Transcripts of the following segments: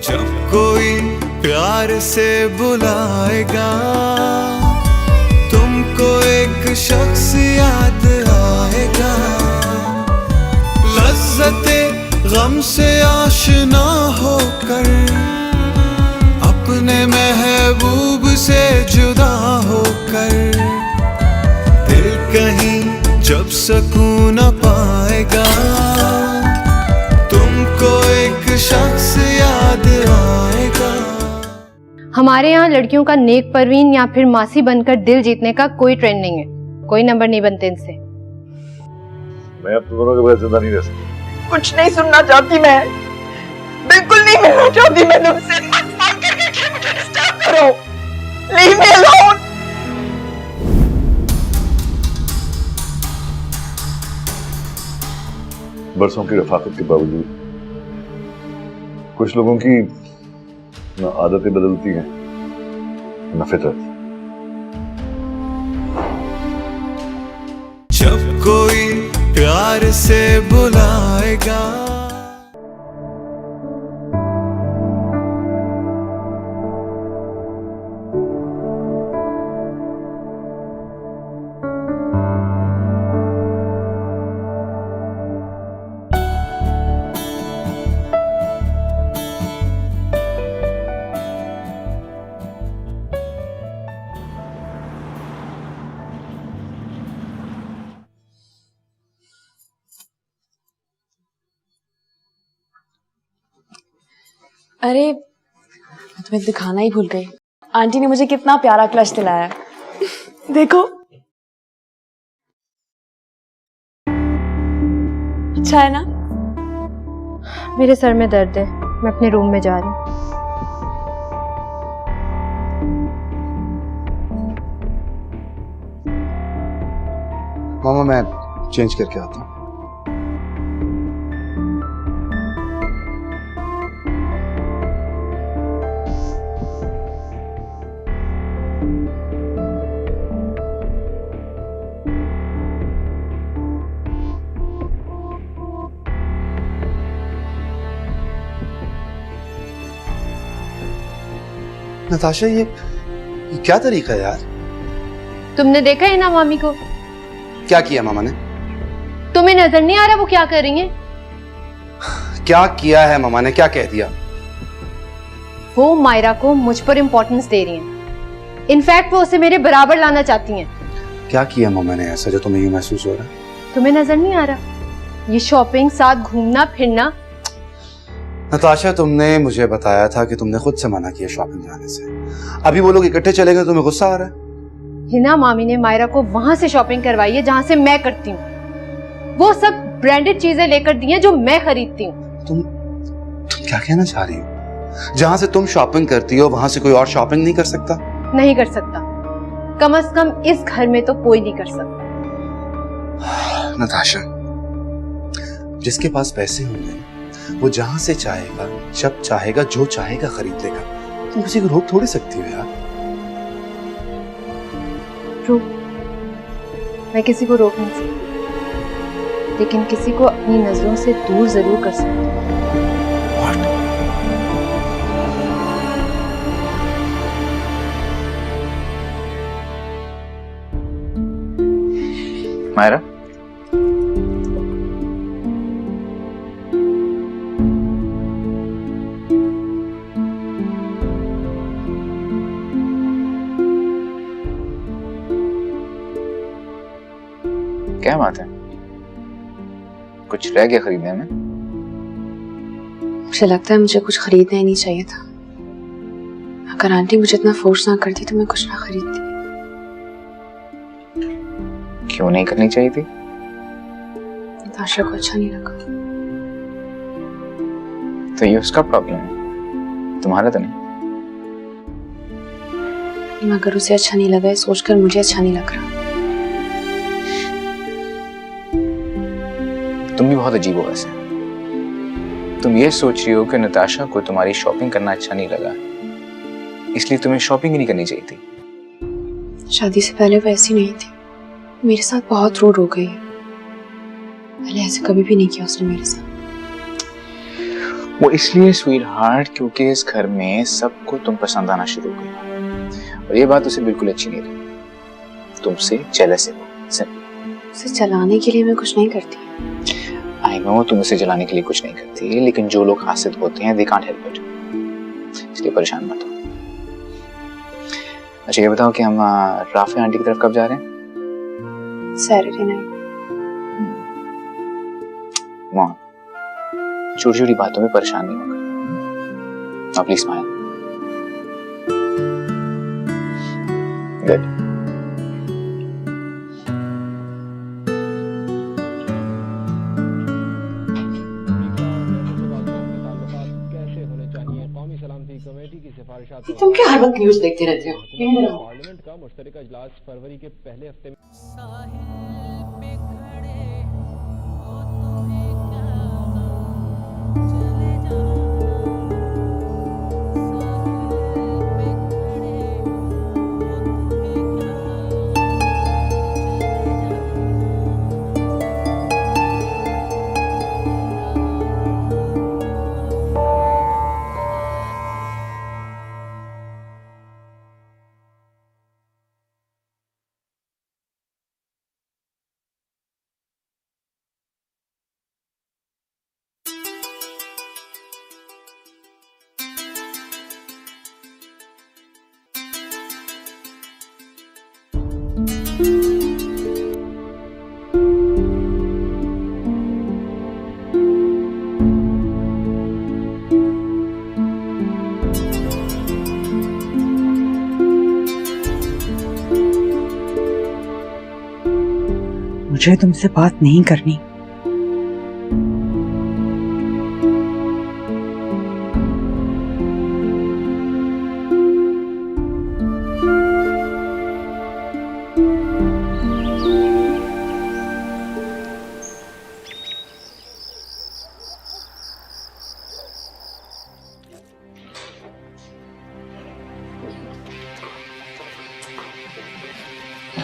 जब कोई प्यार से बुलाएगा तुमको एक शख्स याद आएगा, लज्जते गम से आशना होकर अपने महबूब से जुदा होकर दिल कहीं जब सुकून न पाएगा तुमको एक शख्स याद आएगा। हमारे यहाँ लड़कियों का नेक परवीन या फिर मासी बनकर दिल जीतने का कोई ट्रेंड नहीं है, कोई नंबर नहीं बनते इनसे। मैं अब दोनों के बगैर जिंदा नहीं रह सकती। कुछ नहीं सुनना चाहती मैं, बिल्कुल नहीं मिलना चाहती मैं तुमसे। मत फोन करके मुझे डिस्टर्ब करो, लीव मी अलोन। बरसों की रफाकत के बावजूद कुछ लोगों की न आदतें बदलती हैं न फितरत। जब कोई प्यार से बुलाएगा अरे मैं तुम्हें दिखाना ही भूल गई, आंटी ने मुझे कितना प्यारा क्लच दिलाया है। देखो अच्छा है ना? मेरे सर में दर्द है, मैं अपने रूम में जा रही हूँ। मामा मैं चेंज करके आता हूँ। नताशा ये क्या तरीका है यार? तुमने देखा है ना मामी को? क्या किया मामा ने? तुम्हें नजर नहीं आ रहा वो क्या कर रही हैं? क्या किया है मामा ने? क्या कह दिया? वो मायरा को मुझ पर इम्पोर्टेंस दे रही हैं। इनफैक्ट वो उसे मेरे बराबर लाना चाहती हैं। क्या किया मामा ने ऐसा जो तुम्हें ये महसूस हो रहा है? तुम्हें नजर नहीं आ रहा? ये शॉपिंग, साथ घूमना फिरना। नताशा तुमने मुझे बताया था कि तुमने खुद से मना किया शॉपिंग जाने से। अभी वो लोग इकट्ठे चले गए, तुम्हें गुस्सा आ रहा है? हिना मामी ने मायरा को वहां से शॉपिंग करवाई है जहां से मैं करती हूँ। वो सब ब्रांडेड चीजें लेकर दी हैं जो मैं खरीदती हूँ। तुम क्या कहना चाह रही हो? जहां से तुम शॉपिंग करती हो वहां से कोई और शॉपिंग नहीं कर सकता? नहीं कर सकता, कम से कम इस घर में तो कोई नहीं कर सकता। नताशा जिसके पास पैसे होंगे वो जहां से चाहेगा, जब चाहेगा, जो चाहेगा खरीद लेगा। तुम किसी को रोक थोड़ी सकती हो यार। मैं किसी को रोक नहीं सकती, लेकिन किसी को अपनी नजरों से दूर जरूर कर सकती हूँ। मायरा, क्या बात है? कुछ रह गया खरीदने में? मुझे लगता है मुझे कुछ खरीदना ही नहीं चाहिए था। अगर आंटी मुझे इतना फोर्स ना करती तो मैं कुछ ना खरीदती। क्यों नहीं करनी चाहिए थी? नताशा को अच्छा नहीं लगा। तो ये उसका प्रॉब्लम है, तुम्हारा तो नहीं। अगर उसे अच्छा नहीं लगा है सोचकर मुझे अच्छा नहीं लग रहा। तुम भी बहुत अजीब हो वैसे। तुम ये सोच रही हो कि नताशा को तुम्हारी शॉपिंग करना अच्छा नहीं लगा, इसलिए तुम्हें शॉपिंग ही नहीं करनी चाहिए थी। शादी से पहले वैसी नहीं थी, मेरे साथ बहुत रूड हो गई है। पहले ऐसे कभी भी नहीं किया उसने मेरे साथ। वो इसलिए स्वीट हार्ट क्योंकि इस घर में सबको तुम पसंद आना शुरू हो गई और ये बात उसे बिल्कुल अच्छी नहीं लगी। तुमसे जेलस है वो सिंपल। उसे चलाने के लिए मैं कुछ नहीं करती। आई नो तुम उसे जलाने के लिए कुछ नहीं करती, लेकिन जो लोग हासिल होते हैं दे कांट हेल्प इट, इसलिए परेशान मत हो। अच्छा ये बताओ कि हम राफे आंटी की तरफ कब जा रहे हैं? Saturday night. मोहन छोटी छोटी बातों में परेशान नहीं होगा। Now please smile. Good. तुम क्या हर वक्त न्यूज़ देखते रहते हो? पार्लियामेंट का मुश्तरका इजलास फरवरी के पहले हफ्ते में मुझे तुमसे बात नहीं करनी।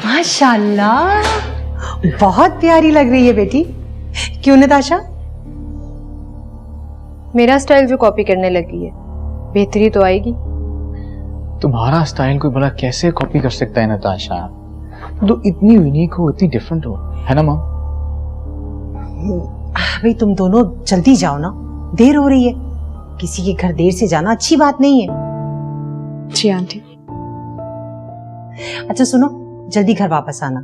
माशाल्लाह, बहुत प्यारी लग रही है बेटी। क्यों नताशा? मेरा स्टाइल जो कॉपी करने लगी है, बेहतरी तो आएगी। तुम्हारा स्टाइल कोई भला कैसे कॉपी कर सकता है नताशा? तो इतनी यूनिक हो, इतनी डिफरेंट हो, है ना माँ? भाई तुम दोनों जल्दी जाओ ना, देर हो रही है। किसी के घर देर से जाना अच्छी बात नहीं है। जी आंटी। अच्छा सुनो, जल्दी घर वापस आना।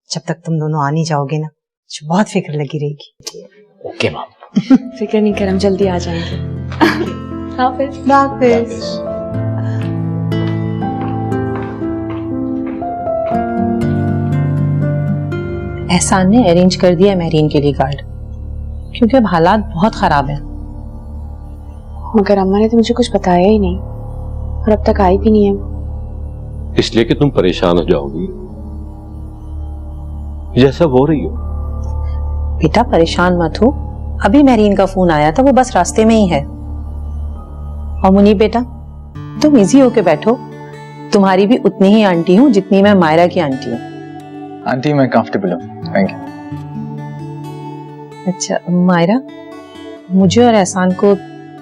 जब तक तुम दोनों आ नहीं जाओगे ना, मुझे बहुत फिक्र लगी रहेगी। ओके माँ। फिक्र नहीं कर, हम जल्दी आ जाएंगे। हाफिज। हाफिज। एहसान ने अरेंज कर दिया मेहरीन के लिए कार्ड, क्योंकि अब हालात बहुत खराब हैं। मगर अम्मा ने तो मुझे कुछ बताया ही नहीं और अब तक आई भी नहीं है। इसलिए कि तुम परेशान हो जाओगी जैसा हो रही हो। बेटा परेशान मत हो, अभी मेहरीन का फोन आया था, वो बस रास्ते में ही है। और मुनीब बेटा, तुम इजी होके बैठो, तुम्हारी भी उतनी ही आंटी हूँ जितनी मैं मायरा की आंटी हूँ। आंटी मैं कंफर्टेबल हूँ, थैंक यू। अच्छा मायरा, मुझे और एहसान को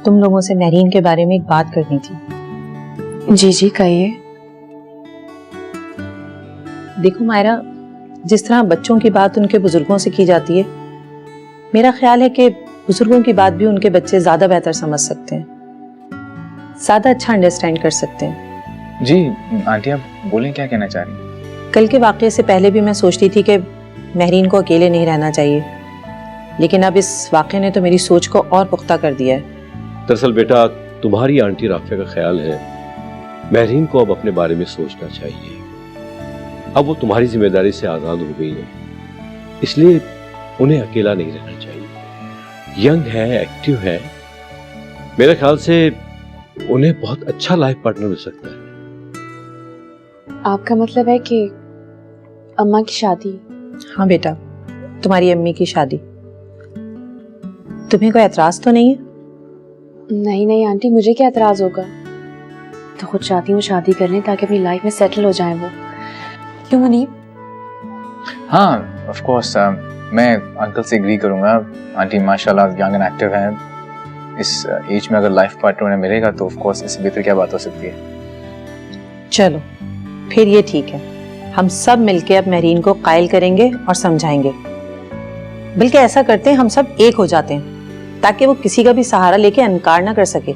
तुम लोगों से मेहरीन के बारे में एक बात करनी थी। जी जी कहिए। देखो मायरा, जिस तरह बच्चों की बात उनके बुजुर्गों से की जाती है, मेरा ख्याल है कि बुजुर्गों की बात भी उनके बच्चे ज्यादा बेहतर समझ सकते हैं, ज्यादा अच्छा अंडरस्टैंड कर सकते हैं। जी आंटी आप बोलें, क्या कहना चाह रही हैं? कल के वाकये से पहले भी मैं सोचती थी कि मेहरीन को अकेले नहीं रहना चाहिए, लेकिन अब इस वाकये ने तो मेरी सोच को और पुख्ता कर दिया है। दरअसल बेटा, तुम्हारी आंटी राफिया का ख्याल है मेहरीन को अब अपने बारे में सोचना चाहिए। अब वो तुम्हारी जिम्मेदारी से आजाद हो गई है, इसलिए उन्हें अकेला नहीं रहना चाहिए। यंग है, एक्टिव है, मेरे ख्याल से उन्हें बहुत अच्छा लाइफ पार्टनर मिल सकता है। आपका मतलब है कि अम्मा की शादी? हाँ बेटा, तुम्हारी अम्मी की शादी। तुम्हें कोई एतराज तो नहीं है? नहीं नहीं आंटी, मुझे क्या एतराज होगा। तो खुद चाहती हूँ शादी कर लें ताकि अपनी लाइफ में सेटल हो जाए वो। क्यों मुनीब? हाँ ऑफ कोर्स, मैं अंकल से एग्री करूंगा। आंटी माशाल्लाह यंग एंड एक्टिव हैं। इस एज में अगर लाइफ पार्टनर उन्हें मिलेगा तो ऑफ कोर्स इससे बेहतर क्या बात हो सकती है। चलो फिर ये ठीक है, हम सब मिलके अब महरीन को कायल करेंगे और समझाएंगे। बल्कि ऐसा करते हैं, हम सब एक हो जाते हैं ताकि वो किसी का भी सहारा लेके इनकार ना कर सके।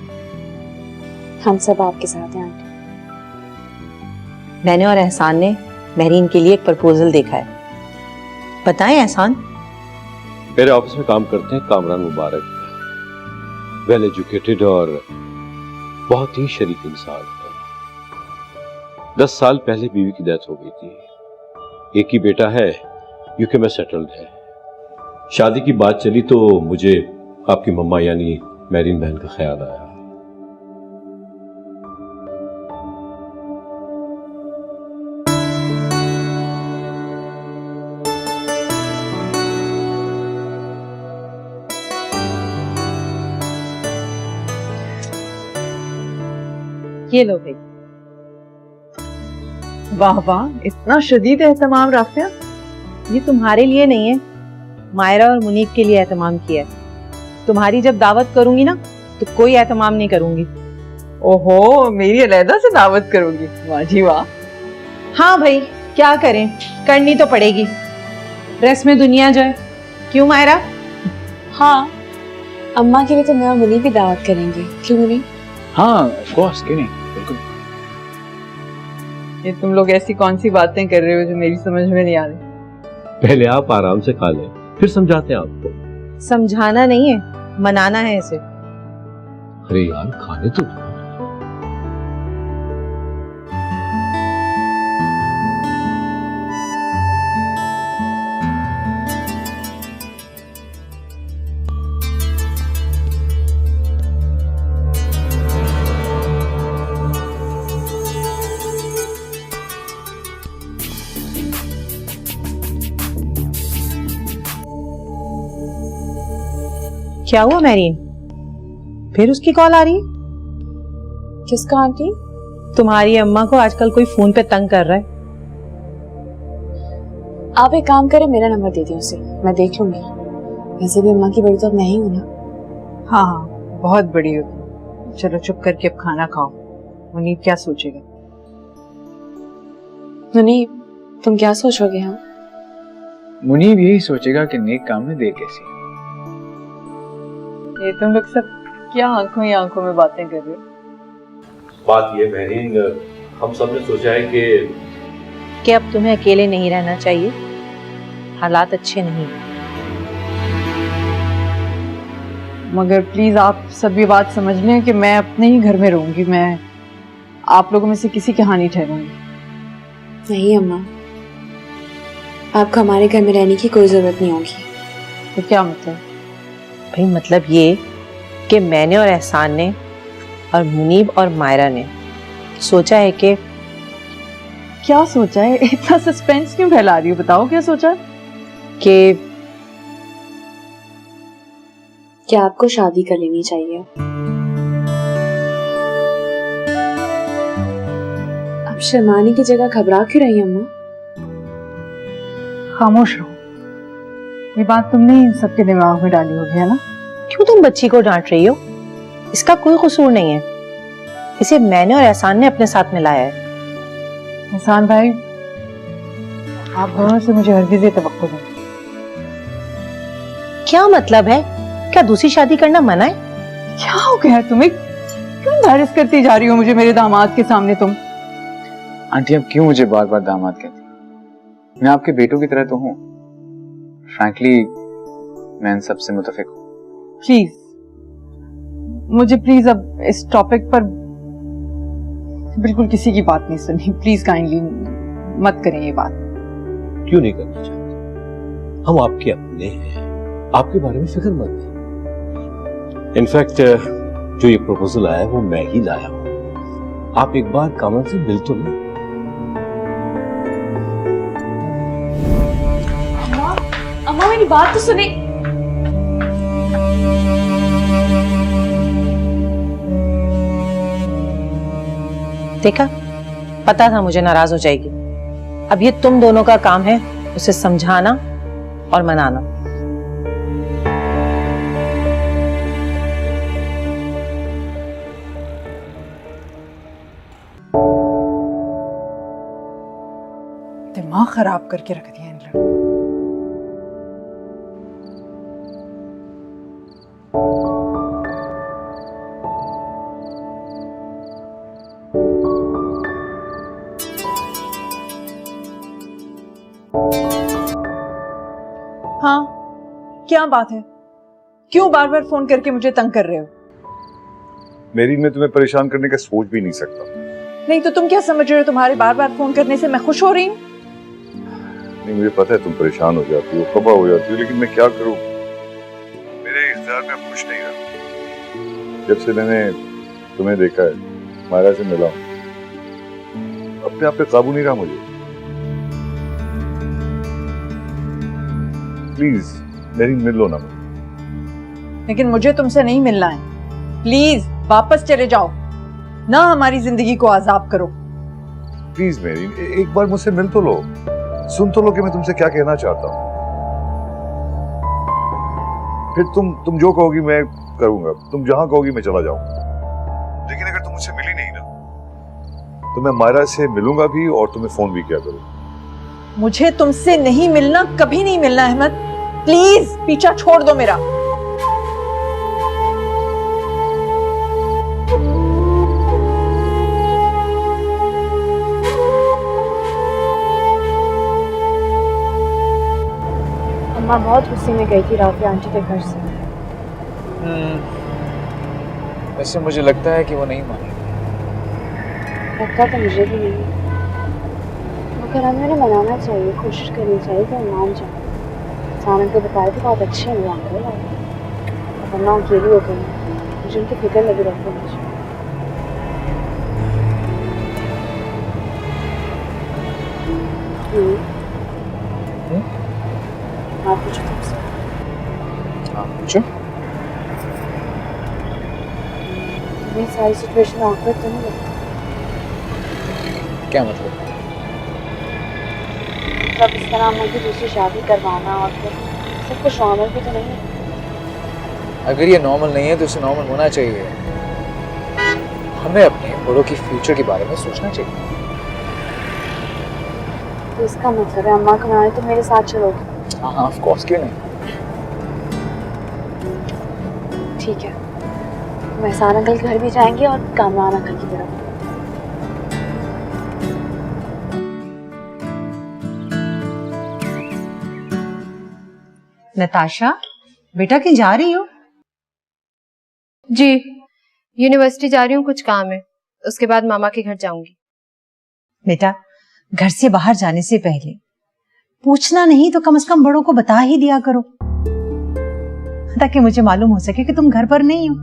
हम सब आपके साथ हैं आंटी। मैंने और एहसान ने महरीन के लिए एक प्रपोजल देखा है। बताएं एहसान। मेरे ऑफिस में काम करते हैं कामरान मुबारक, वेल एजुकेटेड और बहुत ही शरीफ इंसान है। 10 साल पहले बीवी की डेथ हो गई थी। एक ही बेटा है, यूके में सेटल्ड है। शादी की बात चली तो मुझे आपकी मम्मा यानी महरीन बहन का ख्याल आया। ये लो भाई। वाह वाह, इतना शदीद एहतमाम राफिया। ये तुम्हारे लिए नहीं है, मायरा और मुनीब के लिए एहतमाम किया है। तुम्हारी जब दावत करूंगी ना तो कोई एहतमाम नहीं करूंगी। ओहो, मेरी अलहदा से दावत करोगी? वाह जी वाह। हाँ भाई, क्या करें, करनी तो पड़ेगी। रस्म दुनिया जो है। क्यों मायरा? हाँ, अम्मा के लिए तो मैं और मुनीब भी दावत करेंगे। क्यों मुनीब? हाँ ऑफ कोर्स, क्यों नहीं, बिल्कुल। ये तुम लोग ऐसी कौन सी बातें कर रहे हो जो मेरी समझ में नहीं आ रही? पहले आप आराम से खा लें, फिर समझाते हैं आपको। समझाना नहीं है, मनाना है इसे। अरे यार खाने तो दो। क्या हुआ महरीन? फिर उसकी कॉल आ रही है? किसका आंटी? तुम्हारी अम्मा को आजकल कोई फोन पे तंग कर रहा है। आप एक काम करें, मेरा नंबर दे दिए उसे, मैं देख लूंगी। वैसे भी अम्मा की बड़ी तो अब मैं ही हूं ना। हाँ हाँ, बहुत बड़ी हो तुम। चलो चुप करके अब खाना खाओ, मुनीब क्या सोचेगा? मुनीब, तुम क्या सोचोगे? हाँ, मुनीब यही सोचेगा कि नेक काम में देर कैसी। ये तुम लोग सब क्या आंखों ही आंखों में बातें कर रहे हो? बात ये महरीन, हम सब ने सोचा है कि अब तुम्हें अकेले नहीं रहना चाहिए। हालात अच्छे नहीं। मगर प्लीज आप सब ये बात समझ लें कि मैं अपने ही घर में रहूंगी। मैं आप लोगों में से किसी की हानि ठहरूंगी नहीं अम्मा, आपको हमारे घर में रहने की कोई जरूरत नहीं होगी। तो क्या मतलब? भाई मतलब ये कि मैंने और एहसान ने और मुनीब और मायरा ने सोचा है कि क्या सोचा है? इतना सस्पेंस क्यों फैला रही हो? बताओ क्या सोचा है? कि आपको शादी कर लेनी चाहिए। अब शर्माने की जगह घबरा क्यों रही अम्मा? खामोश रहो। ये बात तुमने इन सबके दिमाग में डाली होगी, है ना? क्यों तुम बच्ची को डांट रही हो? इसका कोई कसूर नहीं है। इसे मैंने और एहसान ने अपने साथ में लाया है। एहसान भाई, आप दोनों से मुझे हरगिज़ ये तवक्को नहीं। क्या मतलब है? क्या दूसरी शादी करना मना है? क्या हो गया तुम्हें? क्यों एम्बैरेस करती जा रही हो मुझे मेरे दामाद के सामने तुम? आंटी आप क्यों मुझे बार बार दामाद कहती? मैं आपके बेटों की तरह तो हूँ। फ्रैंकली मैं इन सबसे मुतफिक हूँ। प्लीज मुझे प्लीज अब इस टॉपिक पर बिल्कुल किसी की बात नहीं सुननी। प्लीज काइंडली मत करें ये बात। क्यों नहीं करना चाहते? हम आपके अपने हैं, आपके बारे में फिक्र मत करें। इनफैक्ट जो ये प्रपोजल आया है वो मैं ही लाया हूँ। आप एक बार कामरान से मिल तो लें। अम्मा मेरी बात तो सुने। देखा, पता था मुझे नाराज हो जाएगी। अब ये तुम दोनों का काम है उसे समझाना और मनाना। दिमाग खराब करके रख दिया इन लोगों ने। हाँ, क्या बात है? क्यों बार बार फोन करके मुझे तंग कर रहे हो? मेरी, मैं तुम्हें परेशान करने का सोच भी नहीं सकता। नहीं तो तुम क्या समझ रहे हो? तुम्हारे बार बार फोन करने से मैं खुश हो रही हूँ? नहीं, मुझे पता है तुम परेशान हो जाती हो, खफा हो जाती हो, लेकिन मैं क्या करूं? मेरे इख्तियार में अब कुछ नहीं रहा। जब से मैंने तुम्हें देखा है, मायरा से मिला हूं, अपने आप पे काबू नहीं रहा मुझे। प्लीज मेरी मिल लो ना। लेकिन मुझे तुमसे नहीं मिलना है। प्लीज वापस चले जाओ, ना हमारी जिंदगी को आजाब करो। प्लीज मेरी, एक बार मुझसे मिल तो लो, सुन तो लो कि मैं तुमसे क्या कहना चाहता हूँ। फिर तुम जो कहोगी मैं करूंगा, तुम जहां कहोगी मैं चला जाऊंगा। लेकिन अगर तुम मुझसे मिली नहीं ना, तो मैं मायरा से मिलूंगा भी और तुम्हें फोन भी किया करूंगा। मुझे तुमसे नहीं मिलना, कभी नहीं मिलना अहमद। प्लीज पीछा छोड़ दो मेरा। अम्मा बहुत गुस्से में गई थी राफिया आंटी के घर से। वैसे मुझे लगता है कि वो नहीं मानेगी। लगता तो मुझे भी नहीं, मगर हमें उन्हें मनाना चाहिए, कोशिश करनी चाहिए कि वो मान जाए। सामने को बताए तो बहुत अच्छे हैं वो अंकल, वरना अकेली हो गई, मुझे उनकी फिक्र लगी रहती है मुझे। आप पूछो तुमसे। हाँ पूछो। तुम्हें सारी सिचुएशन ऑकवर्ड तो नहीं लगती? क्या मतलब? मतलब इस तरह अम्मा की दूसरी शादी करवाना और फिर सब कुछ नॉर्मल भी तो नहीं है। अगर ये नॉर्मल नहीं है तो इसे नॉर्मल होना चाहिए। हमें अपने बड़ों की फ्यूचर के बारे में सोचना चाहिए। तो इसका मतलब है अम्मा को मनाने तो मेरे साथ चलोगे? हाँ हाँ ऑफ कोर्स, क्यों नहीं। ठीक है, मैं एहसान अंकल के घर भी जाएंगे और कामरान अंकल की तरफ। नताशा बेटा कहीं जा रही हो? जी, यूनिवर्सिटी जा रही हूँ, कुछ काम है, उसके बाद मामा के घर जाऊंगी। बेटा घर से बाहर जाने से पहले पूछना नहीं तो कम से कम बड़ों को बता ही दिया करो, ताकि मुझे मालूम हो सके कि तुम घर पर नहीं हो।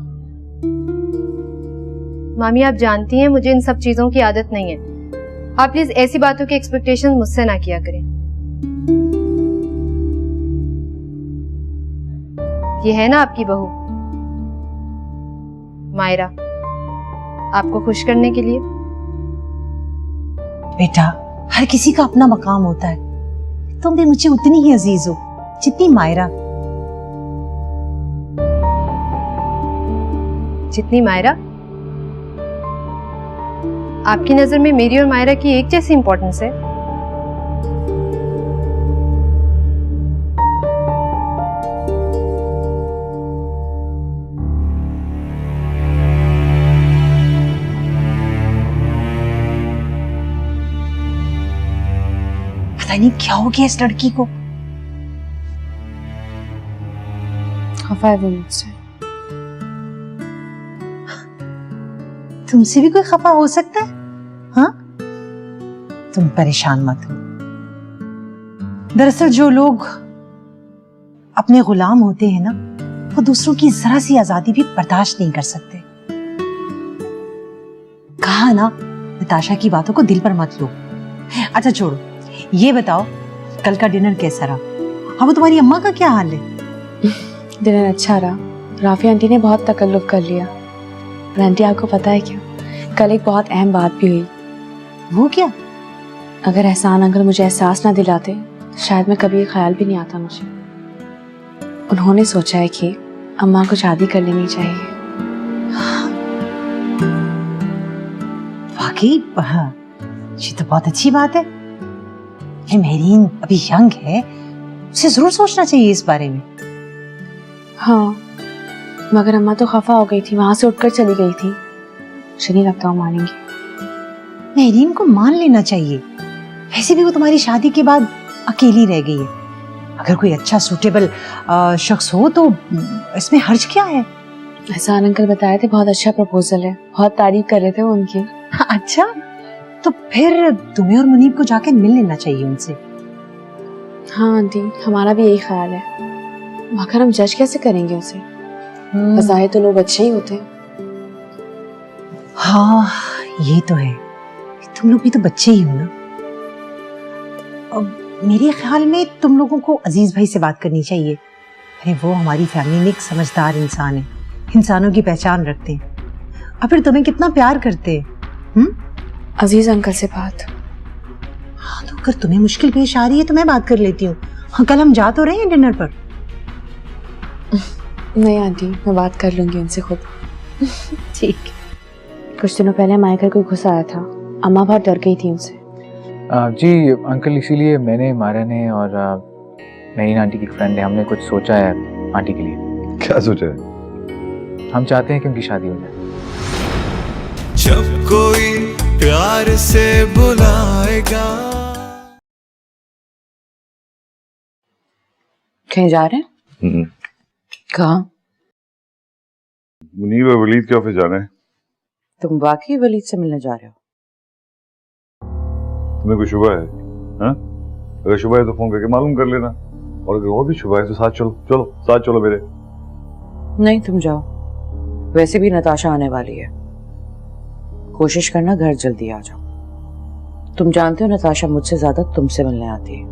मामी आप जानती हैं मुझे इन सब चीजों की आदत नहीं है। आप प्लीज ऐसी बातों की एक्सपेक्टेशन मुझसे ना किया करें। ये है ना आपकी बहू मायरा, आपको खुश करने के लिए। बेटा हर किसी का अपना मकाम होता है, तुम भी मुझे उतनी ही अजीज हो जितनी मायरा। जितनी मायरा? आपकी नजर में मेरी और मायरा की एक जैसी इंपॉर्टेंस है? पता नहीं क्या हो गया इस लड़की को। खफा है वो मुझसे। तुमसे भी कोई खफा हो सकता है? हाँ तुम परेशान मत हो। दरअसल जो लोग अपने गुलाम होते हैं ना, वो दूसरों की जरा सी आजादी भी बर्दाश्त नहीं कर सकते। कहा ना, नताशा की बातों को दिल पर मत लो। अच्छा छोड़ो, ये बताओ कल का डिनर कैसा रहा? अब तुम्हारी अम्मा का क्या हाल है? डिनर अच्छा रहा। राफी आंटी ने बहुत तकल्लुफ कर लिया। और आंटी आपको पता है क्या, कल एक बहुत अहम बात भी हुई। वो क्या? अगर एहसान अंकल मुझे एहसास ना दिलाते, शायद मैं कभी ये ख्याल भी नहीं आता मुझे। उन्होंने सोचा है कि अम्मा को शादी कर लेनी चाहिए। वाकई ये तो बहुत अच्छी बात है। ये मेहरीन अभी यंग है, उसे जरूर सोचना चाहिए इस बारे में। हाँ, मगर अम्मा तो खफा हो गई थी, वहां से उठकर चली गई थी। मुझे नहीं लगता वो मानेंगी। मेहरीन को मान लेना चाहिए। वैसे भी वो तुम्हारी शादी के बाद अकेली रह गई है। अगर कोई अच्छा सूटेबल शख्स हो तो इसमें हर्ज क्या है। एहसान अंकल बताए थे बहुत अच्छा प्रपोजल है, बहुत तारीफ कर रहे थे वो उनकी। अच्छा, तो फिर तुम्हें और मुनीब को जाके मिल लेना चाहिए उनसे। हाँ आंटी, हमारा भी यही ख्याल है, मगर हम जज कैसे करेंगे उसे? बज़ाहिर तो लोग अच्छे ही होते हैं। हाँ ये तो है, तुम लोग भी तो बच्चे ही हो ना। मेरे ख्याल में तुम लोगों को अजीज भाई से बात करनी चाहिए। अरे वो हमारी फैमिली में एक समझदार इंसान है, इंसानों की पहचान रखते हैं और फिर तुम्हें कितना प्यार करते हैं। अजीज अंकल से बात? हाँ तो अगर तुम्हें मुश्किल पेश आ रही है तो मैं बात कर लेती हूँ। हाँ कल हम जा तो रहे हैं डिनर पर। नहीं आंटी, मैं बात कर लूंगी उनसे खुद। ठीक। कुछ दिनों पहले हमारे घर कोई घुस आया था, अम्मा बहुत डर गई थी उनसे। जी अंकल, इसीलिए मैंने, मारा ने और मेरी आंटी की फ्रेंड है, हमने कुछ सोचा है आंटी के लिए। क्या सोचा है? हम चाहते हैं कि उनकी शादी हो जाए। जब कोई प्यार से बुलाएगा। कहीं जा रहे हैं? कहाँ? मुनीब और वलीद के ऑफिस जाना है। तुम वाकई वलीद से मिलने जा रहे हो? तुम्हें कोई शुबह है? हाँ? अगर शुबह है तो फोन करके मालूम कर लेना, और अगर और भी शुबह है तो साथ चलो। चलो साथ चलो मेरे। नहीं तुम जाओ, वैसे भी नताशा आने वाली है। कोशिश करना घर जल्दी आ जाओ। तुम जानते हो नताशा मुझसे ज्यादा तुमसे मिलने आती है।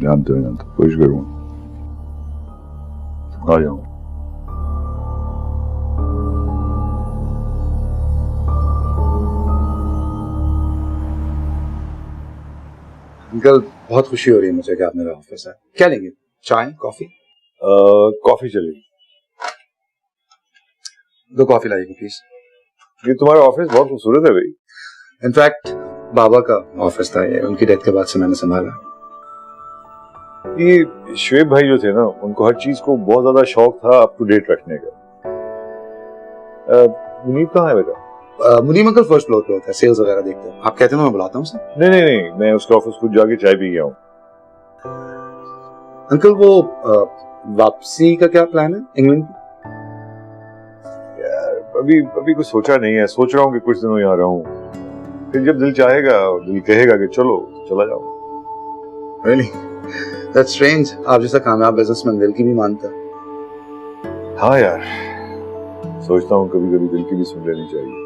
जानते हो, कोशिश करूंगा। आ जाओ। अंकल, बहुत खुशी हो रही है मुझे कि आप मेरे ऑफिस आए। क्या लेंगे, चाय, कॉफी? कॉफी चलेगी। 2 कॉफी लाइएगा प्लीज। ये तुम्हारा ऑफिस बहुत खूबसूरत है भाई। इनफैक्ट बाबा का ऑफिस था ये, उनकी डेथ के बाद से मैंने संभाला। ये शुएब भाई जो थे ना, उनको हर चीज को बहुत ज्यादा शौक था अप टू डेट रखने का। मुनीब कहाँ है बेटा? मुनीब अंकल फर्स्ट फ्लोर पे होता है, सेल्स वगैरह देखते हैं। आप कहते हैं मैं बुलाता हूँ उसे? नहीं, मैं उसके ऑफिस खुद जाके चाय पी गया हूँ। अंकल वो वापसी का क्या प्लान है इंग्लैंड की? अभी कुछ सोचा नहीं है। सोच रहा हूँ कि कुछ दिनों यहाँ रहूं, फिर जब दिल चाहेगा, दिल कहेगा कि चलो तो चला जाऊँ। Really? That's strange. आप जैसा कामयाब बिजनेसमैन दिल की भी मानता है। हाँ यार, सोचता हूँ कभी कभी दिल की भी सुन लेनी चाहिए।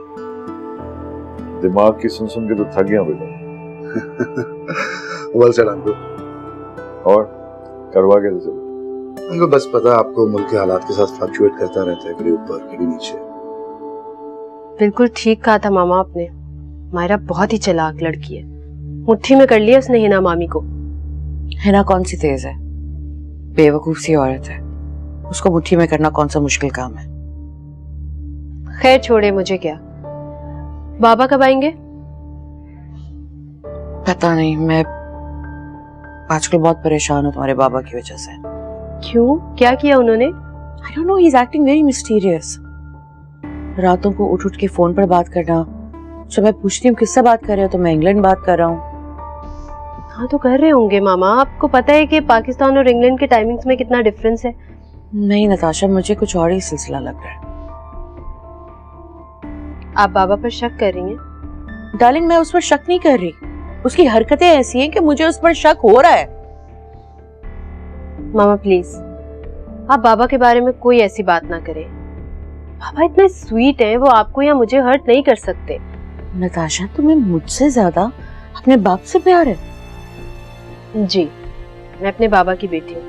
दिमाग की सुन सुन के तो थक गया बेटा। Well said, uncle. और करवा कैसे चलो? अंकल बस पता है आपको, मुल्क के हालात के साथ फ्लक्चुएट करता रहता है, कभी ऊपर कभी नीचे। बिल्कुल ठीक कहा था मामा आपने। मायरा बहुत ही चालाक लड़की है, मुट्ठी में कर लिया उसने हिना मामी को। हिना कौन सी तेज है, बेवकूफ सी औरत है, उसको मुट्ठी में करना कौन सा मुश्किल काम है। खैर छोड़े, मुझे क्या। बाबा कब आएंगे? पता नहीं, मैं आजकल बहुत परेशान हूँ तुम्हारे बाबा की वजह से। क्यों, क्या किया उन्होंने? I don't know, he's acting very mysterious. रातों को उठ उठ के फोन पर बात करना, तो मैं पूछती हूँ किससे बात कर रहे हो, तो मैं इंग्लैंड बात कर रहा हूँ। हाँ तो कर रहे होंगे मामा। आपको पता है कि पाकिस्तान और इंग्लैंड के टाइमिंग्स में कितना डिफरेंस है। नहीं नताशा, मुझे कुछ और ही सिलसिला लग रहा है। आप बाबा पर शक कर रही हैं? डार्लिंग, मैं उस पर शक नहीं कर रही, उसकी हरकतें ऐसी हैं कि मुझे उस पर शक हो रहा है। मामा प्लीज, आप बाबा के बारे में कोई ऐसी बात ना करें। बाबा इतने स्वीट हैं, वो आपको या मुझे हर्ट नहीं कर सकते। नताशा, तुम्हें मुझसे ज्यादा अपने बाप से प्यार है? जी, मैं अपने बाबा की बेटी हूँ,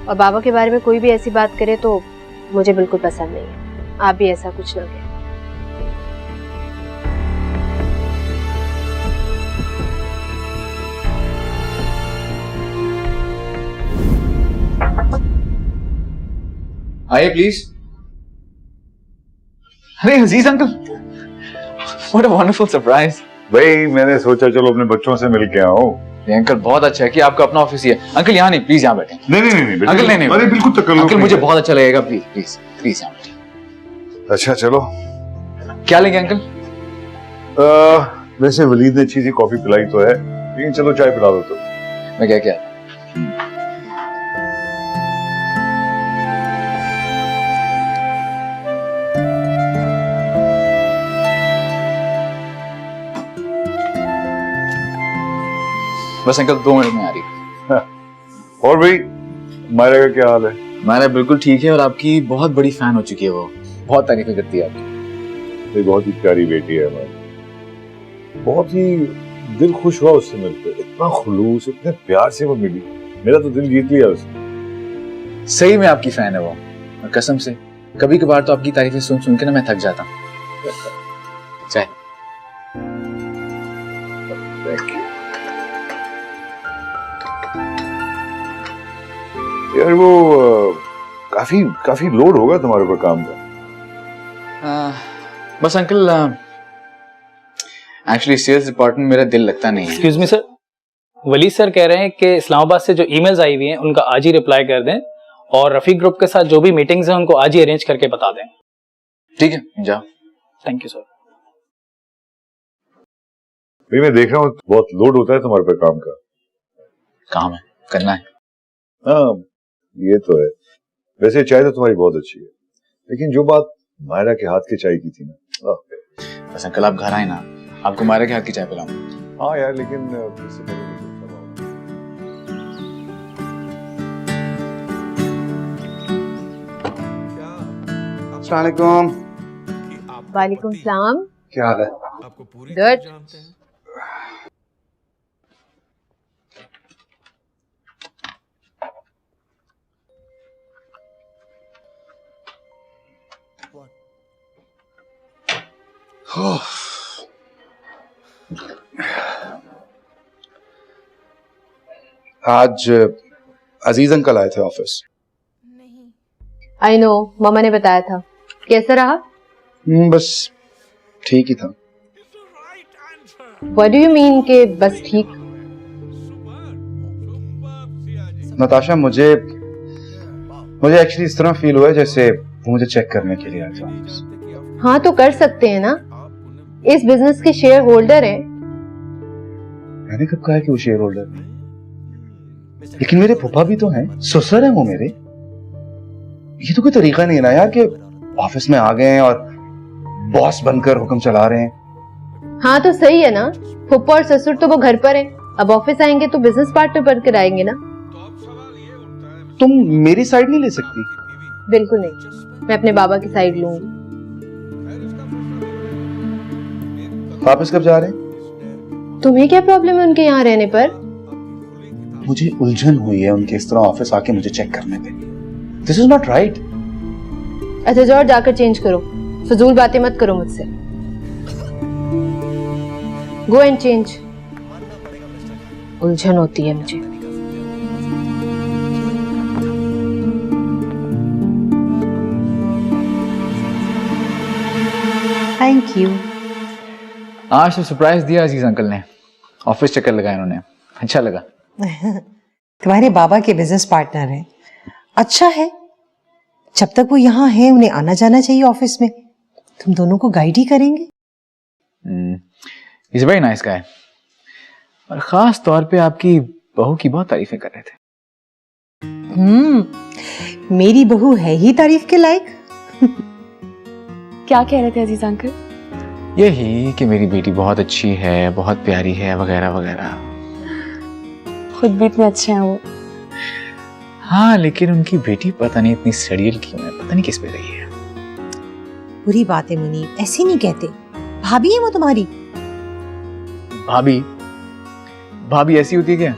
और बाबा के बारे में कोई भी ऐसी बात करे तो मुझे बिल्कुल पसंद नहीं है। आप भी ऐसा कुछ ना करें। आइए प्लीज। अरे Aziz uncle, what a wonderful surprise. भाई मैंने सोचा चलो अपने बच्चों से मिल के आओ। अंकल बहुत अच्छा है कि आपका अपना ऑफिस ही है। अंकल यहाँ नहीं, प्लीज यहाँ बैठे। नहीं नहीं नहीं अंकल नहीं अरे बिल्कुल तकल्लुफ अंकल नहीं मुझे है। बहुत अच्छा लगेगा, प्लीज प्लीज प्लीज यहाँ बैठे। अच्छा चलो। क्या लेंगे अंकल? वैसे वलीद ने अच्छी सी कॉफी पिलाई तो है, लेकिन चलो चाय पिला दो तो। मैं क्या क्या बस अंकल 2 मिनट में आ रही है। और भाई मायरा का क्या हाल है? मायरा बिल्कुल ठीक है और आपकी बहुत बड़ी फैन हो चुकी है। वो बहुत तारीफें करती है आपकी। बहुत ही प्यारी बेटी है हमारी, बहुत ही दिल खुश हुआ उससे मिलकर, इतना खुलूस इतने प्यार से वो मिली, मेरा तो दिल जीत लिया उसने। सही में आपकी फैन है वो, और कसम से कभी कभार तो आपकी तारीफें सुन सुन के ना मैं थक जाता हूँ। चाय। थैंक यू यार। वो काफी काफी लोड होगा तुम्हारे ऊपर काम का। बस अंकल एक्चुअली सेल्स डिपार्टमेंट मेरा दिल लगता नहीं है। एक्सक्यूज मी सर, वली सर कह रहे हैं कि इस्लामाबाद से जो ईमेल्स आई हुई हैं उनका आज ही रिप्लाई कर दें और रफीक ग्रुप के साथ जो भी मीटिंग्स हैं उनको आज ही अरेंज करके बता दें। ठीक है जाओ। Thank you sir. भाई मैं देख रहा हूँ बहुत लोड होता है तुम्हारे पे काम का। काम है, करना है। हाँ ये तो है। वैसे चाय तो तुम्हारी बहुत अच्छी है, लेकिन जो बात मायरा के हाथ की चाय की थी ना, बस अंकल आप घर आए ना, आपको मायरा के हाथ की चाय पिलाऊं। हाँ यार, लेकिन इससे पहले अस्सलाम वालेकुम। वालेकुम सलाम। क्या हाल है? गुड। आज अजीज अंकल आए थे ऑफिस। आई नो, मामा ने बताया था। कैसा रहा? बस ठीक ही था। What do you mean कि बस ठीक? नताशा मुझे एक्चुअली इस तरह फील हुआ है जैसे वो मुझे चेक करने के लिए आए थे ऑफिस। हाँ तो कर सकते हैं ना, इस बिजनेस के शेयर होल्डर हैं। मैंने कब कहा कि वो शेयर होल्डर है? लेकिन मेरे फूफा भी तो हैं, ससुर हैं वो मेरे। ये तो कोई तरीका नहीं है ना यार कि ऑफिस में आ गए हैं और बॉस बनकर हुक्म चला रहे हैं। हाँ तो सही है ना, फुप्पा और ससुर तो वो घर पर हैं, अब ऑफिस आएंगे तो बिजनेस पार्टनर बनकर आएंगे ना। तुम मेरी साइड नहीं ले सकती? बिल्कुल नहीं, मैं अपने बाबा की साइड लूंगी। वापस कब जा रहे हैं? तुम्हें क्या प्रॉब्लम है उनके यहाँ रहने पर? मुझे उलझन हुई है उनके इस तरह ऑफिस आके मुझे चेक करने पे। This is not right. अच्छा जाओ, जाकर चेंज करो, फजूल बातें मत करो मुझसे। Go and change. उलझन होती है मुझे। Thank you. आज तो सरप्राइज दिया अजीज अंकल ने, ऑफिस चक्कर लगाया उन्होंने, अच्छा लगा। तुम्हारे बाबा के बिजनेस पार्टनर हैं, अच्छा है। जब तक वो यहाँ है उन्हें आना जाना चाहिए ऑफिस में, तुम दोनों को गाइड ही करेंगे। इज वेरी नाइस गाय, और खास तौर पे आपकी बहू की बहुत तारीफें कर रहे थे। मेरी बहू है ही तारीफ के लायक। क्या कह रहे थे अजीज अंकल? यही कि मेरी बेटी बहुत अच्छी है, बहुत प्यारी है, वगैरह वगैरह। खुद भी इतने अच्छे हैं वो। हाँ लेकिन उनकी बेटी पता नहीं इतनी सड़ियल क्यों है, पता नहीं किस पे गई है। बुरी बात है मुनीब, ऐसे नहीं कहते। भाभी है वो तुम्हारी। भाभी? भाभी ऐसी होती है क्या?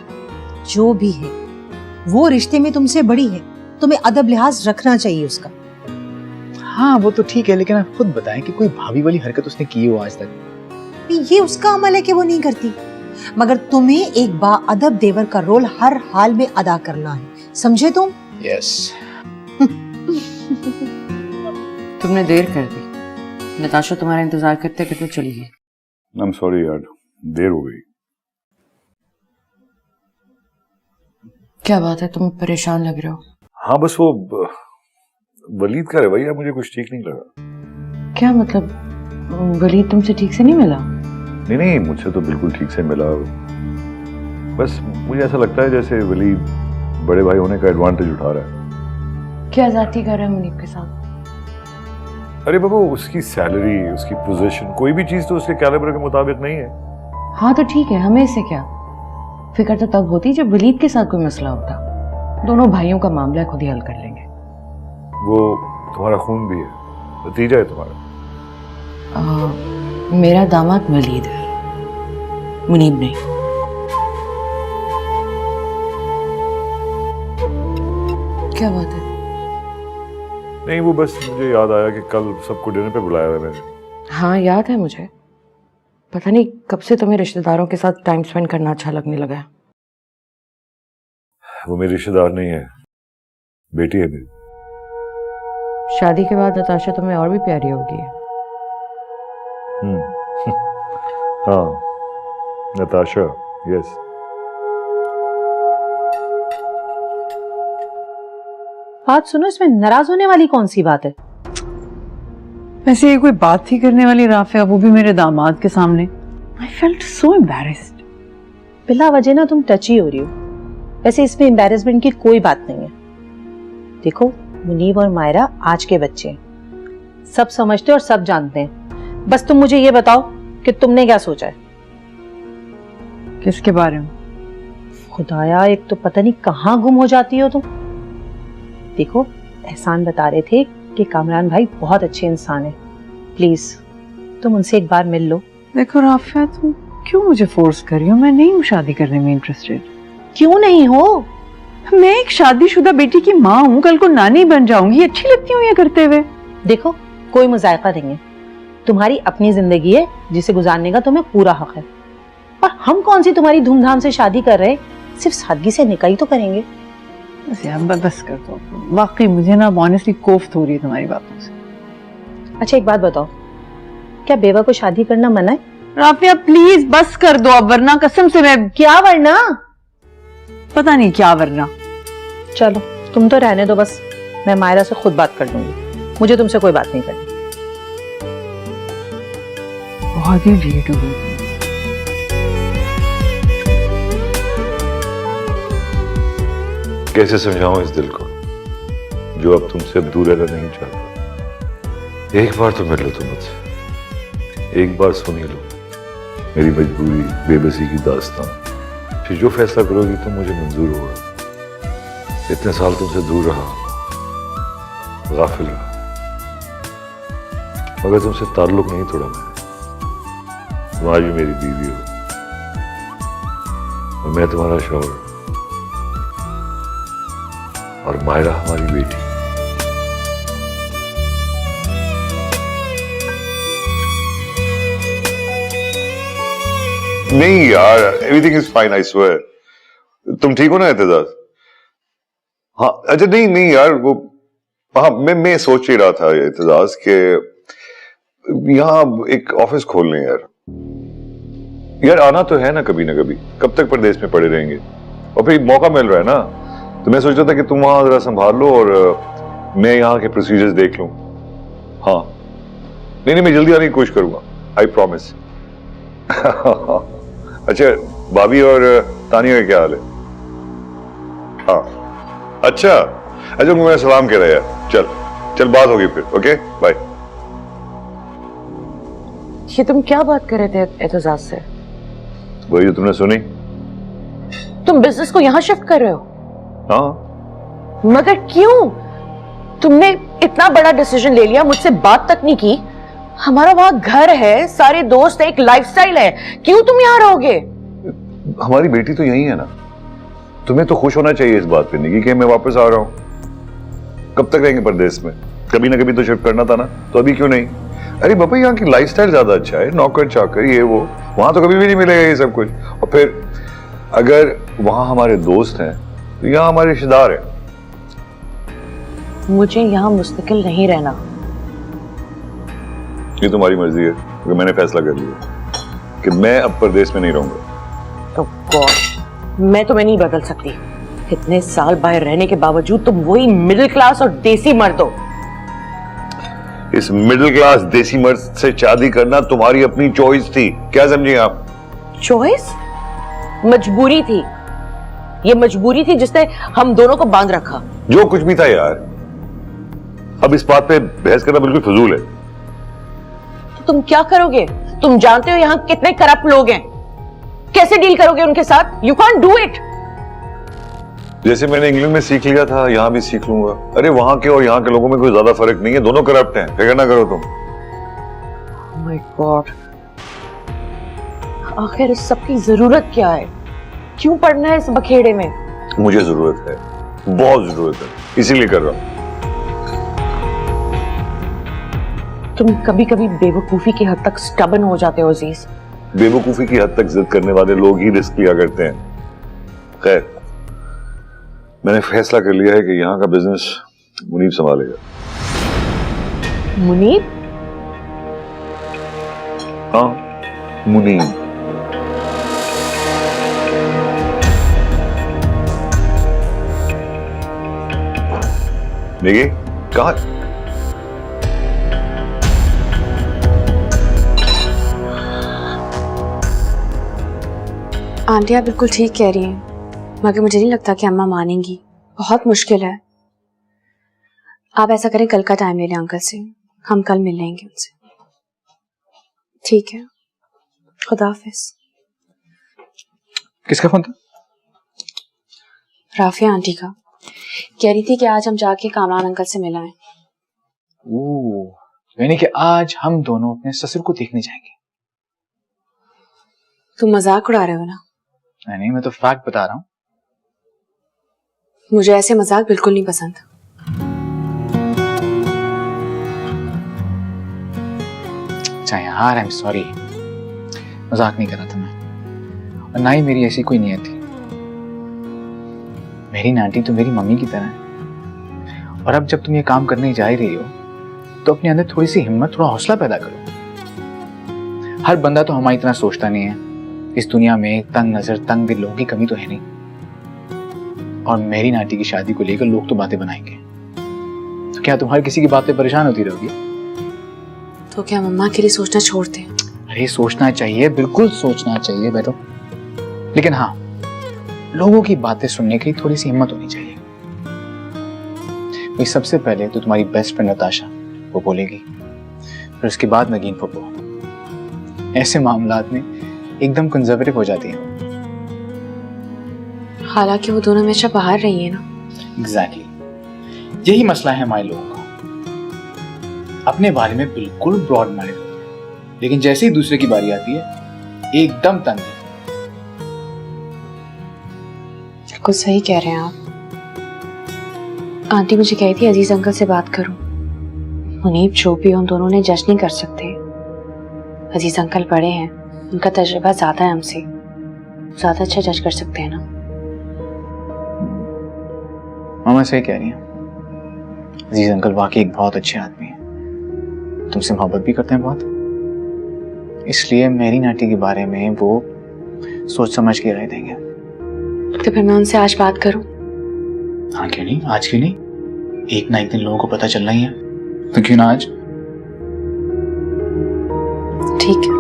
जो भी है वो रिश्ते में तुमसे बड़ी है, तुम्हें अदब लिहाज रखना चाहिए उसका। हाँ वो तो ठीक है, लेकिन आप खुद बताएं कि कोई भाभी वाली हरकत उसने की हो आज तक? ये उसका अमल है कि वो नहीं करती, मगर तुम्हें एक बाअदब देवर का रोल हर हाल में अदा करना है, समझे तुम? यस। तुमने देर कर दी। नताशा तुम्हारा इंतजार करते करते चली गई। आई एम सॉरी यार, देर हो गई। क्या बात है, तुम परेशान लग रहे हो? हाँ बस वो वलीद का रवैया मुझे कुछ ठीक नहीं लगा। क्या मतलब, वलीद तुमसे ठीक से नहीं मिला? नहीं नहीं, मुझसे तो बिल्कुल ठीक से मिला। बस मुझे ऐसा लगता है जैसे वलीद बड़े भाई होने का एडवांटेज उठा रहा है। क्या जाती कर रहा है मुनीब के साथ? अरे बाबा, उसकी सैलरी, उसकी पोजीशन, कोई भी चीज तो उसके कैलिबर के मुताबिक नहीं है। हाँ तो ठीक है, हमें इससे क्या। फिक्र तो तब होती जब वलीद के साथ कोई मसला होता। दोनों भाइयों का मामला खुद ही हल कर लेंगे। वो तुम्हारा खून भी है, भतीजा है तुम्हारा। मेरा दामाद वलीद है, मुनीब नहीं। क्या बात है? नहीं, वो बस मुझे याद आया कि कल सबको डिनर पे बुलाया था मैंने। हाँ याद है मुझे। पता नहीं कब से तुम्हें रिश्तेदारों के साथ टाइम स्पेंड करना अच्छा लगने लगा है। वो मेरी रिश्तेदार नहीं है, बेटी है मेरी। शादी के बाद नताशा तुम्हें और भी प्यारी होगी। हाँ, नताशा, यस। बात सुनो, इसमें नाराज होने वाली कौन सी बात है? वैसे ये कोई बात थी करने वाली राफिया, वो भी मेरे दामाद के सामने। I felt so embarrassed. बिला वजह ना तुम टची हो रही हो। वैसे इसमें एम्बैरेसमेंट की कोई बात नहीं है। देखो, मुनीब और मायरा आज के बच्चे हैं, सब समझते और सब जानते हैं। बस तुम मुझे ये बताओ कि तुमने क्या सोचा है। किसके बारे में? खुदाया, एक तो पता नहीं कहाँ गुम हो जाती हो तुम। देखो, एहसान बता रहे थे कि कामरान भाई बहुत अच्छे इंसान है, प्लीज तुम उनसे एक बार मिल लो। देखो राफिया, तुम क्यों मुझे फोर्स कर रही हो? मैं नहीं हूँ शादी करने में इंटरेस्टेड। क्यों नहीं हो? मैं एक शादीशुदा बेटी की माँ हूँ, कल को नानी बन जाऊंगी। अच्छी लगती हूँ ये करते हुए। देखो, कोई मुजायका नहीं है, तुम्हारी अपनी जिंदगी है जिसे गुजारने का तुम्हें पूरा हक है। और हम कौन सी तुम्हारी धूमधाम से शादी कर रहे, सिर्फ सादगी से निकाह ही तो करेंगे। बस यार, बस कर दो। वाकई मुझे ना ऑनेस्टली कोफ्त हो रही है तुम्हारी बातों से। अच्छा एक बात बताओ, क्या बेवा को शादी करना मना है? राफिया प्लीज बस कर दो अब, वरना कसम से मैं। क्या वरना? पता नहीं क्या वरना। चलो तुम तो रहने दो, बस मैं मायरा से खुद बात कर लूंगी। मुझे तुमसे कोई बात नहीं करनी। बहुत ही लेट हो गई। कैसे समझाऊं इस दिल को जो अब तुमसे अब दूर रहना नहीं चाहता। एक बार तो मिल लो तुम मुझसे, एक बार सुन ही लो मेरी मजबूरी, बेबसी की दास्तान। फिर जो फैसला करोगी तुम मुझे मंजूर होगा। इतने साल तुमसे दूर रहा, गाफिल रहा, मगर तुमसे ताल्लुक नहीं तोड़ा मैंने। तुम आज भी मेरी बीवी हो और मैं तुम्हारा शौहर, और मायरा हमारी बेटी। नहीं यार, everything is fine, I swear. तुम ठीक हो ना एतजाज? हाँ अच्छा, नहीं नहीं यार, वो हाँ मैं सोच ही रहा था एतजाज के यहाँ एक ऑफिस खोल लें यार। यार आना तो है ना कभी ना कभी, कब तक परदेश में पड़े रहेंगे? और फिर मौका मिल रहा है ना, तो मैं सोच रहा था कि तुम वहां जरा संभाल लो और मैं यहाँ के प्रोसीजर्स देख लूं। हाँ नहीं नहीं, मैं जल्दी आने की कोशिश करूंगा, आई प्रॉमिस। अच्छा, भाभी और तानिया का क्या हाल है? हाँ अच्छा अच्छा, मैं सलाम कह रहा यार। चल चल, बात होगी फिर, ओके बाय। ये तुम क्या बात कर रहे थे एतजाज से? वही जो तुमने सुनी। तुम बिजनेस को यहाँ शिफ्ट कर रहे हो? हाँ। मगर क्यों? तुमने इतना बड़ा डिसीजन ले लिया, मुझसे बात तक नहीं की। हमारा वहां घर है, सारे दोस्त है, एक लाइफस्टाइल है, क्यों तुम यहाँ रहोगे? हमारी बेटी तो यही है ना, तुम्हें तो खुश होना चाहिए इस बात पे नहीं कि मैं वापस आ रहा हूं। कब तक रहेंगे परदेश में? कभी ना कभी तो शिफ्ट करना था ना, तो अभी क्यों नहीं? अरे बाबा, यहाँ की लाइफस्टाइल ज्यादा अच्छा है, नौकर चाकर ये वो, वहां तो कभी भी नहीं मिलेगा ये सब कुछ। और फिर अगर वहां हमारे दोस्त हैं तो यहाँ हमारे रिश्तेदार हैं। मुझे यहाँ मुस्तकिल नहीं रहना। ये तुम्हारी मर्जी है, क्योंकि मैंने फैसला कर लिया कि मैं अब परदेश में नहीं रहूंगा। तो गॉड, मैं तुम्हें नहीं बदल सकती। इतने साल बाहर रहने के बावजूद तुम वही मिडिल क्लास और देसी मर्द हो। इस मिडिल क्लास देसी मर्द से शादी करना तुम्हारी अपनी चॉइस थी, क्या समझे आप? चॉइस? मजबूरी थी। ये मजबूरी थी जिसने हम दोनों को बांध रखा। जो कुछ भी था यार, अब इस बात पे बहस करना बिल्कुल फजूल है। तो तुम क्या करोगे? तुम जानते हो यहाँ कितने करप्ट लोग हैं, कैसे डील करोगे उनके साथ? You can't do it. जैसे मैंने इंग्लैंड में सीख लिया था, यहाँ भी सीख लूंगा। अरे वहां के और यहाँ के लोगों में कोई ज्यादा फर्क नहीं है, दोनों करप्ट हैं। फिक्र ना करो तुम। Oh my God, आखिर इस सब की जरूरत क्या है? क्यों पढ़ना है इस बखेड़े में? मुझे जरूरत है, बहुत जरूरत है, इसीलिए कर रहा हूं। तुम कभी कभी बेवकूफी की हद तक स्टबन हो जाते हो अजीज। बेवकूफी की हद तक जिद करने वाले लोग ही रिस्क लिया करते हैं। खैर, मैंने फैसला कर लिया है कि यहाँ का बिजनेस मुनीब संभालेगा। मुनीब? हाँ, मुनीब। देखिए कहा आंटी आप बिल्कुल ठीक कह रही हैं, मगर मुझे नहीं लगता कि अम्मा मानेंगी। बहुत मुश्किल है। आप ऐसा करें, कल का टाइम ले लें अंकल से, हम कल मिल लेंगे उनसे। ठीक है, खुदा हाफिज। किसका फोन था? राफिया आंटी का। कह रही थी कि आज हम जाके कामरान अंकल से मिलाएं। ओह, यानी कि आज हम दोनों अपने ससुर को देखने जाएंगे। तुम मजाक उड़ा रहे हो ना? नहीं, मैं तो फैक्ट बता रहा हूँ। मुझे ऐसे मजाक बिल्कुल नहीं पसंद। अच्छा यार, आई एम सॉरी, मजाक नहीं कर रहा था मैं, और ना ही मेरी ऐसी कोई नियत थी। मेरी नाटी तो मेरी मम्मी की तरह है, और अब जब तुम ये काम करने जा ही रही हो तो अपने अंदर थोड़ी सी हिम्मत, थोड़ा हौसला पैदा करो। हर बंदा तो हमारी इतना सोचता नहीं है। इस दुनिया में तंग नजर, तंग दिल लोगों की कमी तो है नहीं। और मेरी नाटी की शादी को लेकर लोग तो बातें बनाएंगे, तो क्या तुम हर किसी की बात पे परेशान होती रहोगी? तो क्या मम्मा के लिए सोचना छोड़ दें? अरे सोचना चाहिए, बिल्कुल सोचना चाहिए बेटो, लेकिन हाँ, लोगों की बातें सुनने की थोड़ी सी हिम्मत होनी चाहिए। भाई सबसे पहले तो तुम्हारी बेस्ट फ्रेंड नताशा वो बोलेगी, फिर उसके बाद नगीन पप्पू। ऐसे मामलात में एकदम कंजर्वेटिव हो जाती है। हालांकि वो दोनों हमेशा बाहर रही है ना। एग्जैक्टली, यही मसला है हमारे लोगों का। अपने बारे में बिल्कुल ब्रॉड माइंडेड, लेकिन जैसे ही दूसरे की बारी आती है एकदम तंग है। बिल्कुल सही कह रहे हैं आप। आंटी मुझे कही थी अजीज अंकल से बात करूं। मुनीब जो भी हो, हम दोनों ने जज नहीं कर सकते। अजीज अंकल बड़े हैं, उनका तजुर्बा ज्यादा है हमसे, ज्यादा अच्छा जज कर सकते हैं ना। मामा सही कह रही हैं। अजीज अंकल वाकई एक बहुत अच्छे आदमी हैं, तुमसे मोहब्बत भी करते हैं बहुत, इसलिए मेरी नाटी के बारे में वो सोच समझ के राय देंगे। तो फिर मैं उनसे आज बात करूं? हाँ क्यों नहीं, आज क्यों नहीं, एक ना एक दिन लोगों को पता चलना ही है, तो क्यों ना आज। ठीक है।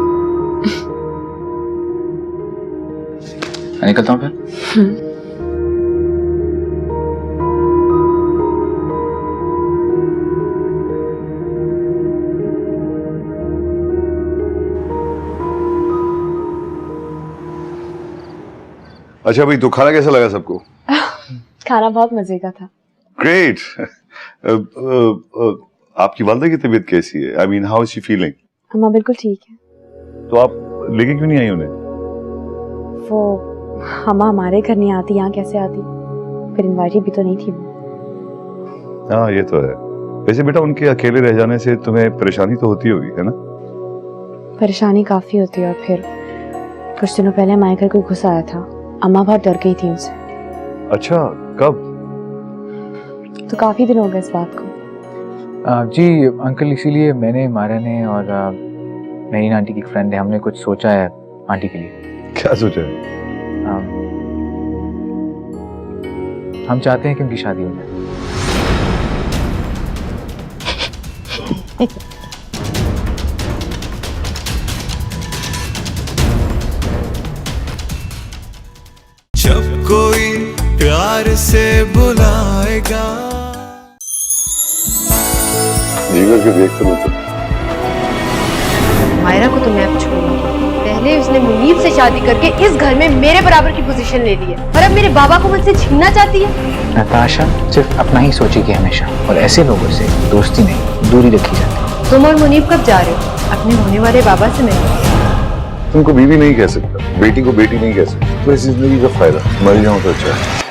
मैं निकलता हूँ फिर। अच्छा भाई, तो खाना कैसा लगा सबको? खाना बहुत मजे का था। ग्रेट। आपकी वालदा की तबीयत कैसी है? I mean how is she feeling? अम्मा बिल्कुल ठीक है। तो आप लेके क्यों नहीं आई उन्हें? वो अम्मा हमारे घर नहीं आती, यहाँ कैसे आती? फिर इनवाइटेड भी तो नहीं थी वो। हाँ ये तो है। वैसे बेटा, उनके अकेले रह जाने से तुम्हें परेशानी तो होती होगी, है ना? परेशानी काफी होती है। और फिर कुछ दिनों पहले हमारे घर कोई घुस आया था, अम्मा बहुत डर गई थी उनसे। अच्छा, कब? तो काफी दिन हो गए इस बात को। जी अंकल, इसीलिए मैंने, मारा ने और मेरी आंटी की फ्रेंड है, हमने कुछ सोचा है आंटी के लिए। क्या सोचा है? हम चाहते हैं कि उनकी शादी हो जाए। जब कोई प्यार से बुलाएगा। जीवन के देख तो मुझे मायरा को तो मैं अब छोड़ूंगी। पहले उसने मुनीब से शादी करके इस घर में मेरे बराबर की पोजीशन ले ली है और अब मेरे बाबा को मुझसे छीनना चाहती है। नताशा सिर्फ अपना ही सोचेगी हमेशा, और ऐसे लोगों से दोस्ती नहीं, दूरी रखी जाती है। तुम और मुनीब कब जा रहे हो? अपने होने वाले बाबा से मिलने। तुमको बीवी नहीं कह सकता, बेटी को बेटी नहीं कह सकता, तो इस जिंदगी का फायदा, मर जाऊं तो अच्छा है।